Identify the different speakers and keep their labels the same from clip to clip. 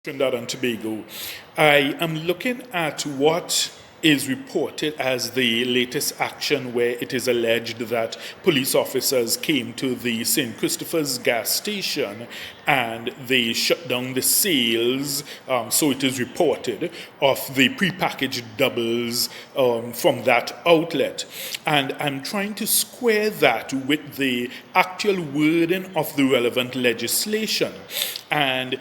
Speaker 1: Trinidad and Tobago, I am looking at what is reported as the latest action where it is alleged that police officers came to the St. Christopher's gas station and they shut down the sales, so it is reported, of the prepackaged doubles from that outlet. And I'm trying to square that with the actual wording of the relevant legislation. And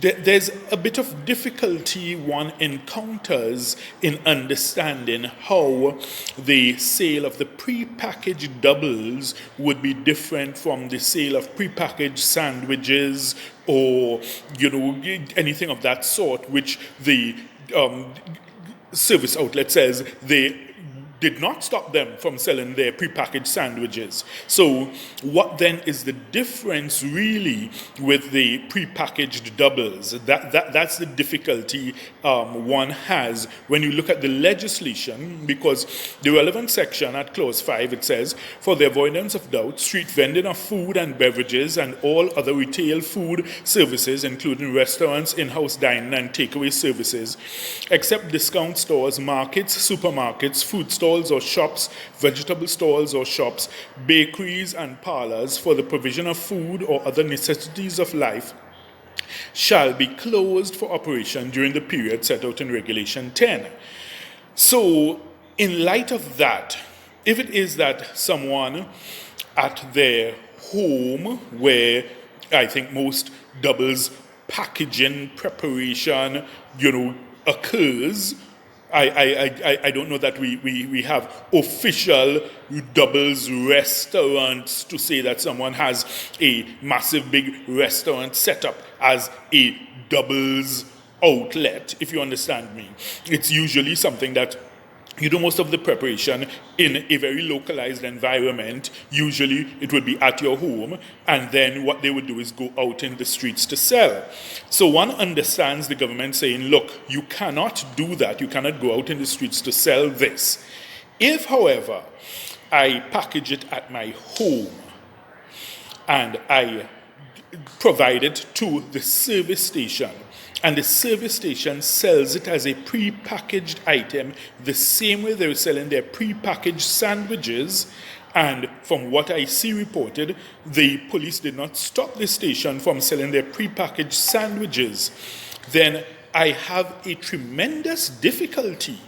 Speaker 1: there's a bit of difficulty one encounters in understanding how the sale of the prepackaged doubles would be different from the sale of prepackaged sandwiches or anything of that sort, which the service outlet says they did not stop them from selling their prepackaged sandwiches. So what then is the difference really with the prepackaged doubles? That's the difficulty one has when you look at the legislation, because the relevant section at clause 5, it says, for the avoidance of doubt, street vending of food and beverages and all other retail food services, including restaurants, in-house dining and takeaway services, except discount stores, markets, supermarkets, food stores, or shops, vegetable stalls or shops, bakeries and parlors for the provision of food or other necessities of life shall be closed for operation during the period set out in Regulation 10. So, in light of that, if it is that someone at their home, where I think most doubles packaging preparation, occurs, I don't know that we have official doubles restaurants to say that someone has a massive big restaurant set up as a doubles outlet, if you understand me. It's usually something that you do most of the preparation in a very localized environment. Usually it would be at your home, and then what they would do is go out in the streets to sell. So one understands the government saying, look, you cannot do that. You cannot go out in the streets to sell this. If, however, I package it at my home and I provide it to the service station, and the service station sells it as a pre-packaged item the same way they're selling their pre-packaged sandwiches, and from what I see reported, the police did not stop the station from selling their pre-packaged sandwiches, then I have a tremendous difficulty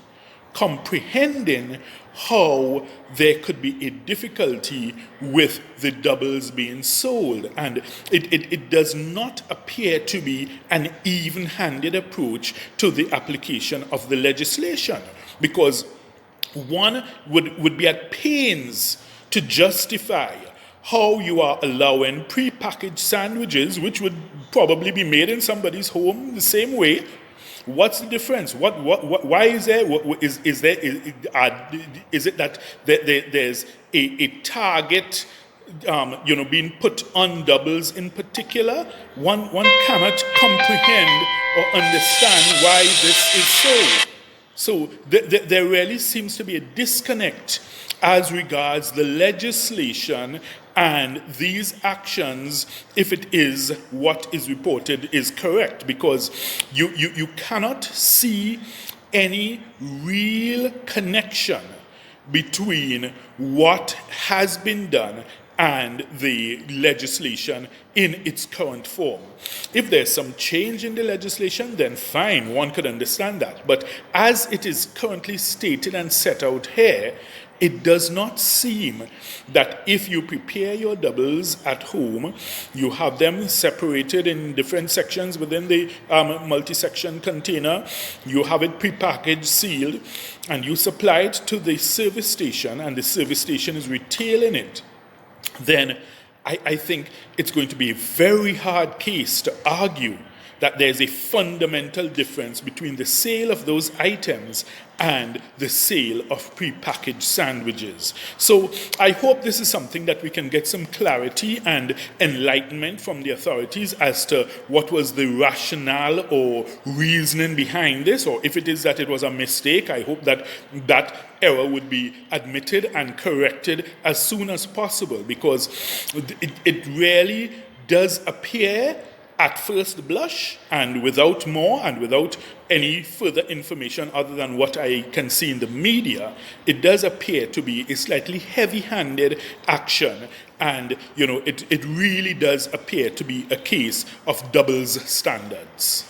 Speaker 1: comprehending how there could be a difficulty with the doubles being sold. And it does not appear to be an even-handed approach to the application of the legislation, because one would be at pains to justify how you are allowing prepackaged sandwiches, which would probably be made in somebody's home the same way. What's the difference? Why is there? Is it that there's a target, being put on doubles in particular? One cannot comprehend or understand why this is so. So there really seems to be a disconnect as regards the legislation and these actions, if it is what is reported is correct, because you cannot see any real connection between what has been done and the legislation in its current form. If there's some change in the legislation, then fine, one could understand that. But as it is currently stated and set out here, it does not seem that if you prepare your doubles at home, you have them separated in different sections within the multi-section container, you have it prepackaged, sealed, and you supply it to the service station, and the service station is retailing it, then I think it's going to be a very hard case to argue that there's a fundamental difference between the sale of those items and the sale of prepackaged sandwiches. So I hope this is something that we can get some clarity and enlightenment from the authorities as to what was the rationale or reasoning behind this, or if it is that it was a mistake, I hope that that error would be admitted and corrected as soon as possible, because it really does appear at first blush, and without more and without any further information other than what I can see in the media, it does appear to be a slightly heavy-handed action. And, it really does appear to be a case of doubles standards.